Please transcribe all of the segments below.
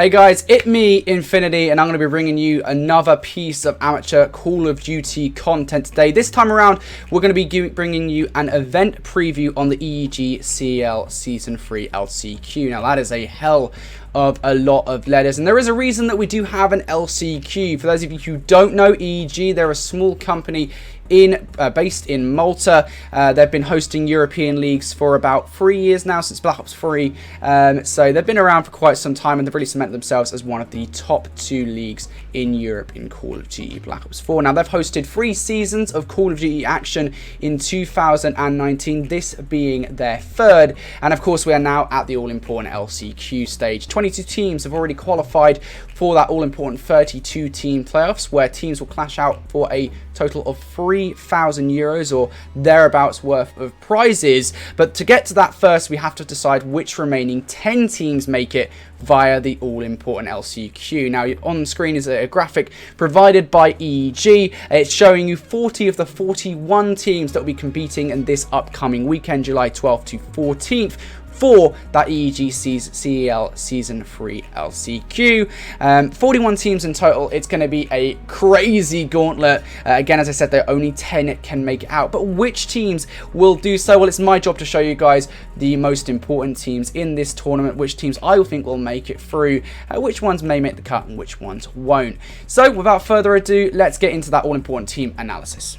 Hey guys, it's me, Infinity, and I'm going to be bringing you another piece of amateur Call of Duty content today. This time around, we're going to be bringing you an event preview on the EEG CEL Season 3 LCQ. Now, that is a hell of a lot of letters, and there is a reason that we do have an LCQ. For those of you who don't know EEG, they're a small company based in Malta. They've been hosting European leagues for about 3 years now, since Black Ops 3. So they've been around for quite some time, and they've really cemented themselves as one of the top 2 leagues in Europe in Call of Duty Black Ops 4. Now, they've hosted 3 seasons of Call of Duty action in 2019, this being their 3rd. And of course, we are now at the all-important LCQ stage. 22 teams have already qualified for that all-important 32-team playoffs, where teams will clash out for a total of €3,000 or thereabouts worth of prizes. But to get to that first, we have to decide which remaining 10 teams make it via the all-important LCQ. Now, on screen is a graphic provided by EEG. It's showing you 40 of the 41 teams that will be competing in this upcoming weekend, July 12th to 14th. For that EEG CEL Season 3 LCQ. 41 teams in total. It's going to be a crazy gauntlet. Again, as I said, there are only 10 can make it out. But which teams will do so? Well, it's my job to show you guys the most important teams in this tournament, which teams I think will make it through, which ones may make the cut and which ones won't. So, without further ado, let's get into that all-important team analysis.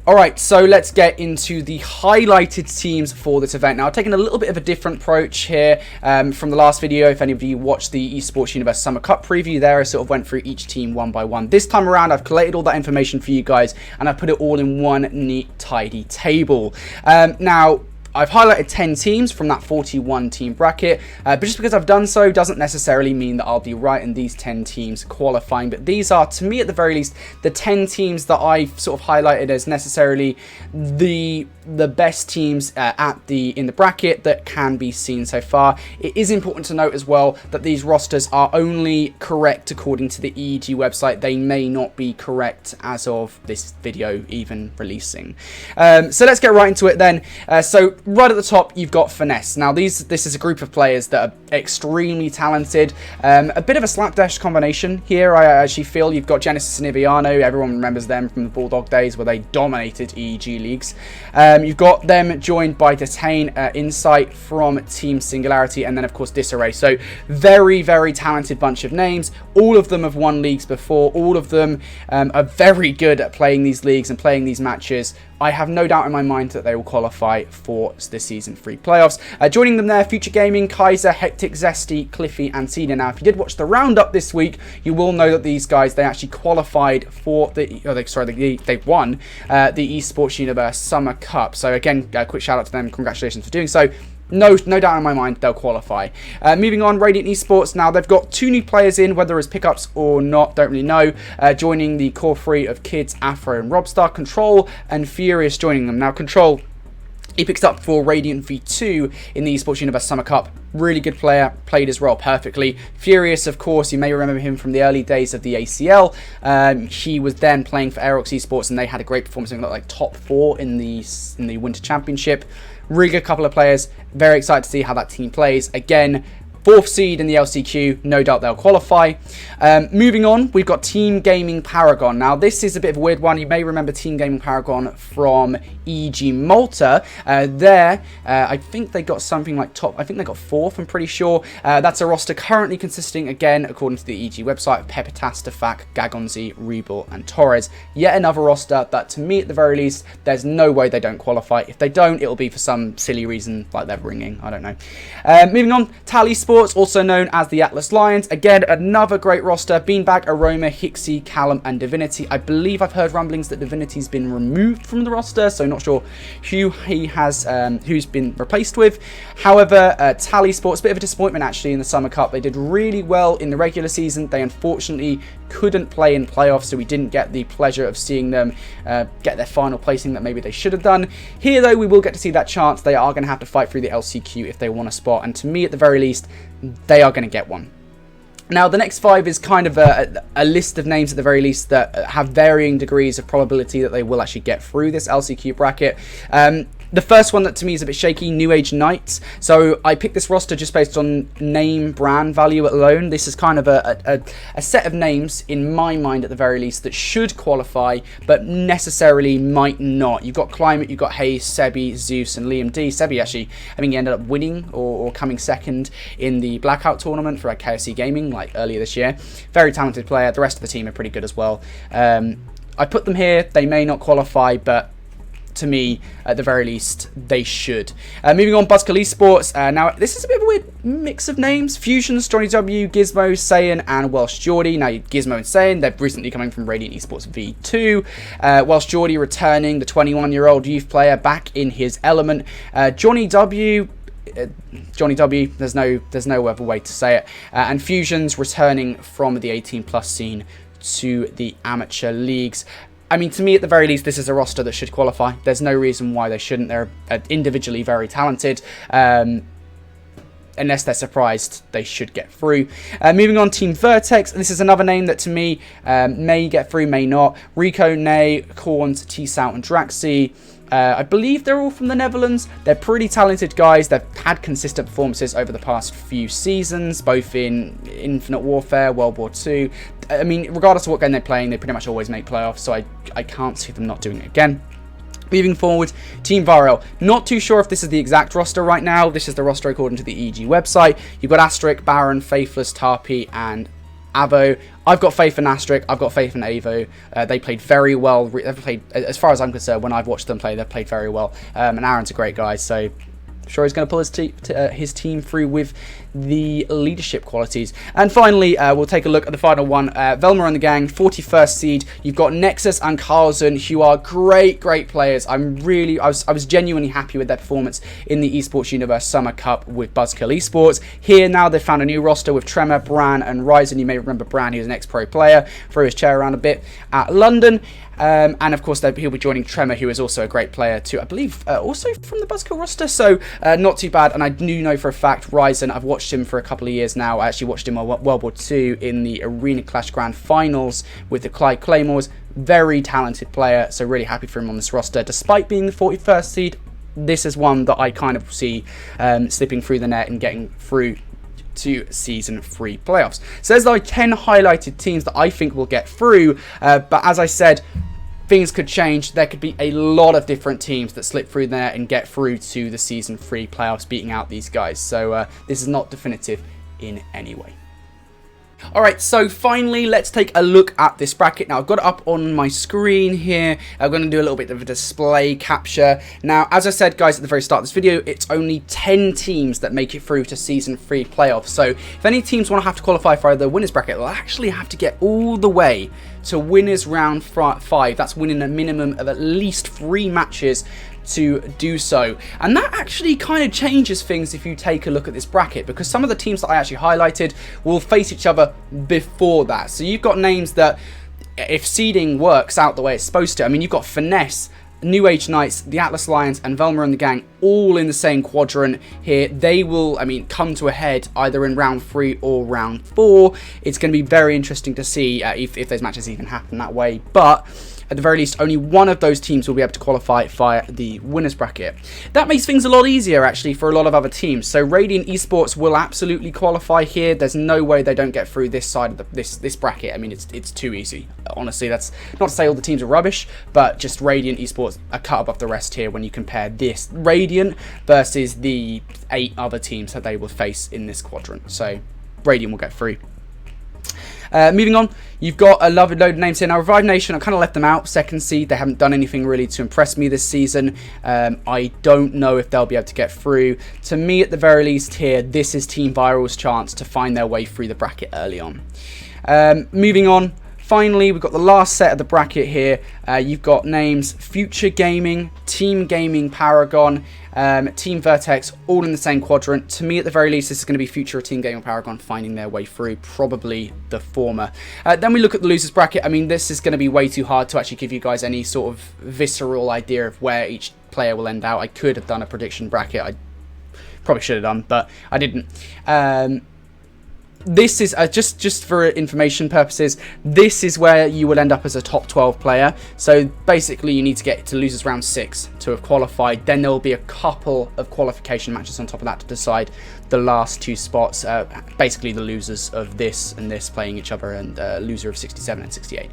Alright, so let's get into the highlighted teams for this event. Now, I've taken a little bit of a different approach here from the last video. If any of you watched the Esports Universe Summer Cup preview there, I sort of went through each team one by one. This time around, I've collated all that information for you guys, and I've put it all in one neat, tidy table. Now, I've highlighted 10 teams from that 41 team bracket, but just because I've done so doesn't necessarily mean that I'll be right in these 10 teams qualifying. But these are, to me at the very least, the 10 teams that I've sort of highlighted as necessarily the best teams in the bracket that can be seen so far. It is important to note as well that these rosters are only correct according to the EEG website. They may not be correct as of this video even releasing. So let's get right into it then. So right at the top, you've got Finesse. Now, this is a group of players that are extremely talented. A bit of a slapdash combination here, I actually feel. You've got Genesis and Iviano. Everyone remembers them from the Bulldog days where they dominated EEG leagues. You've got them joined by Detain, Insight from Team Singularity, and then, of course, Disarray. So, very, very talented bunch of names. All of them have won leagues before. All of them are very good at playing these leagues and playing these matches. I have no doubt in my mind that they will qualify for the Season 3 playoffs. Joining them there, Future Gaming, Kaiser, Hectic, Zesty, Cliffy, and Cena. Now, if you did watch the roundup this week, you will know that these guys, they actually qualified for they won the Esports Universe Summer Cup. So again, a quick shout out to them. Congratulations for doing so. No doubt in my mind they'll qualify. Moving on, Radiant Esports. Now, they've got 2 new players in, whether as pickups or not, don't really know. Joining the core 3 of Kids, Afro, and Robstar. Control and Furious joining them. Now, Control, he picks up for Radiant V2 in the Esports Universe Summer Cup. Really good player, played his role perfectly. Furious, of course, you may remember him from the early days of the ACL. He was then playing for Aerox Esports, and they had a great performance, like top 4 in the Winter Championship. Really good couple of players. Very excited to see how that team plays. Again, 4th seed in the LCQ, no doubt they'll qualify. Moving on, we've got Team Gaming Paragon. Now, this is a bit of a weird one. You may remember Team Gaming Paragon from EG Malta. I think they got something like top. I think they got 4th, I'm pretty sure. That's a roster currently consisting, again, according to the EG website, of Pepitas, Defak, Gagonzi, Rebel, and Torres. Yet another roster that, to me at the very least, there's no way they don't qualify. If they don't, it'll be for some silly reason, like they're ringing. I don't know. Moving on, Tally Sports, also known as the Atlas Lions. Again, another great roster. Beanbag, Aroma, Hixie, Callum, and Divinity. I believe I've heard rumblings that Divinity's been removed from the roster, so not sure who who's been replaced with. However, Tally Sports, a bit of a disappointment actually in the Summer Cup. They did really well in the regular season. They unfortunately couldn't play in playoffs, so we didn't get the pleasure of seeing them get their final placing that maybe they should have done. Here, though, we will get to see that chance. They are going to have to fight through the LCQ if they want a spot, and to me, at the very least, they are going to get one. Now, the next 5 is kind of a list of names at the very least that have varying degrees of probability that they will actually get through this LCQ bracket. The first one that to me is a bit shaky, New Age Knights. So I picked this roster just based on name brand value alone. This is kind of a set of names in my mind at the very least that should qualify but necessarily might not. You've got Climate, you've got Hayes, Sebi, Zeus and Liam D. Sebi actually, I mean, he ended up winning or coming second in the Blackout tournament for KFC Gaming like earlier this year. Very talented player. The rest of the team are pretty good as well. I put them here. They may not qualify, but to me, at the very least, they should. Moving on, Buzzkill Esports. Now, this is a bit of a weird mix of names. Fusions, Johnny W, Gizmo, Saiyan, and Welsh Geordie. Now, Gizmo and Saiyan, they're recently coming from Radiant Esports V2. Welsh Geordie returning, the 21-year-old youth player, back in his element. Johnny W, there's no other way to say it. And Fusions returning from the 18+ scene to the amateur leagues. I mean, to me, at the very least, this is a roster that should qualify. There's no reason why they shouldn't. They're individually very talented. Unless they're surprised, they should get through. Moving on, Team Vertex. This is another name that, to me, may get through, may not. Rico, Nay, Corns, T-Sout, and Draxi. I believe they're all from the Netherlands. They're pretty talented guys. They've had consistent performances over the past few seasons, both in Infinite Warfare, World War II. I mean, regardless of what game they're playing, they pretty much always make playoffs, so I can't see them not doing it again. Moving forward, Team Varel. Not too sure if this is the exact roster right now. This is the roster according to the EEG website. You've got Asterisk, Baron, Faithless, Tarpy, and Avo. I've got faith in Asterisk. I've got faith in Avo. They played very well. They've played, as far as I'm concerned, when I've watched them play, they've played very well. And Aaron's a great guy, so I'm sure he's going to pull his team through with the leadership qualities. And finally, we'll take a look at the final one. Velma and the gang, 41st seed. You've got Nexus and Carlson, who are great players. I was genuinely happy with their performance in the Esports Universe Summer Cup with Buzzkill Esports. Here now they've found a new roster with Tremor, Bran, and Ryzen. You may remember Bran, he was an ex-pro player, threw his chair around a bit at London. And of course, he'll be joining Tremor, who is also a great player too, I believe, also from the Buzzkill roster. So not too bad. And I do know for a fact, Ryzen, I've watched him for a couple of years now. I actually watched him on World War II in the Arena Clash Grand Finals with the Clyde Claymores. Very talented player, so really happy for him on this roster. Despite being the 41st seed, this is one that I kind of see slipping through the net and getting through to Season 3 playoffs. So there's like 10 highlighted teams that I think will get through, but as I said, things could change. There could be a lot of different teams that slip through there and get through to the Season 3 playoffs, beating out these guys. So this is not definitive in any way. Alright, so finally, let's take a look at this bracket. Now, I've got it up on my screen here. I'm going to do a little bit of a display capture. Now, as I said, guys, at the very start of this video, it's only 10 teams that make it through to Season 3 playoffs. So, if any teams want to have to qualify for the winners bracket, they'll actually have to get all the way to winners round 5. That's winning a minimum of at least 3 matches to do so. And that actually kind of changes things if you take a look at this bracket, because some of the teams that I actually highlighted will face each other before that. So you've got names that, if seeding works out the way it's supposed to, I mean, you've got Finesse, New Age Knights, the Atlas Lions, and Velma and the gang all in the same quadrant here. They will, I mean, come to a head either in round 3 or round 4. It's going to be very interesting to see if those matches even happen that way. But at the very least, only one of those teams will be able to qualify via the winners bracket. That makes things a lot easier, actually, for a lot of other teams. So Radiant Esports will absolutely qualify here. There's no way they don't get through this side of this bracket. I mean, it's too easy. Honestly, that's not to say all the teams are rubbish, but just Radiant Esports are cut above the rest here when you compare this Radiant versus the 8 other teams that they will face in this quadrant. So Radiant will get through. Moving on, you've got a load of names here. Now, Revive Nation, I kind of left them out, 2nd seed. They haven't done anything really to impress me this season. I don't know if they'll be able to get through. To me, at the very least here, this is Team Viral's chance to find their way through the bracket early on. Moving on, finally, we've got the last set of the bracket here. You've got names Future Gaming, Team Gaming Paragon, Team Vertex, all in the same quadrant. To me, at the very least, this is going to be Future or Team Gaming Paragon finding their way through, probably the former. Then we look at the losers bracket. I mean, this is going to be way too hard to actually give you guys any sort of visceral idea of where each player will end out. I could have done a prediction bracket. I probably should have done, but I didn't. this is just for information purposes, this is where you will end up as a top 12 player. So basically you need to get to losers round 6 to have qualified. Then there will be a couple of qualification matches on top of that to decide the last 2 spots, basically the losers of this and this playing each other, and loser of 67 and 68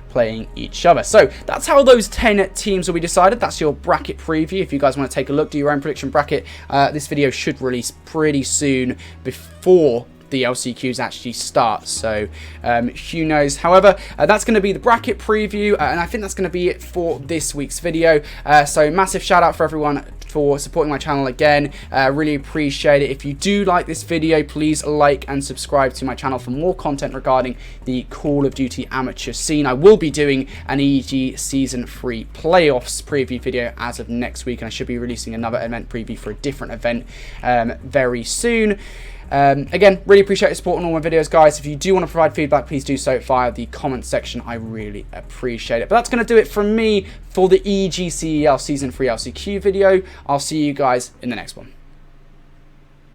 playing each other. So that's how those 10 teams will be decided. That's your bracket preview. If you guys want to take a look, do your own prediction bracket. This video should release pretty soon before the LCQs actually start, so who knows. However, that's going to be the bracket preview, and I think that's going to be it for this week's video. So massive shout out for everyone for supporting my channel again. Really appreciate it. If you do like this video, please like and subscribe to my channel for more content regarding the Call of Duty amateur scene. I will be doing an EEG Season 3 playoffs preview video as of next week, and I should be releasing another event preview for a different event very soon. Again, really appreciate your support on all my videos, guys. If you do want to provide feedback, please do so via the comment section. I really appreciate it. But that's going to do it from me for the EEG CEL Season 3 LCQ video. I'll see you guys in the next one.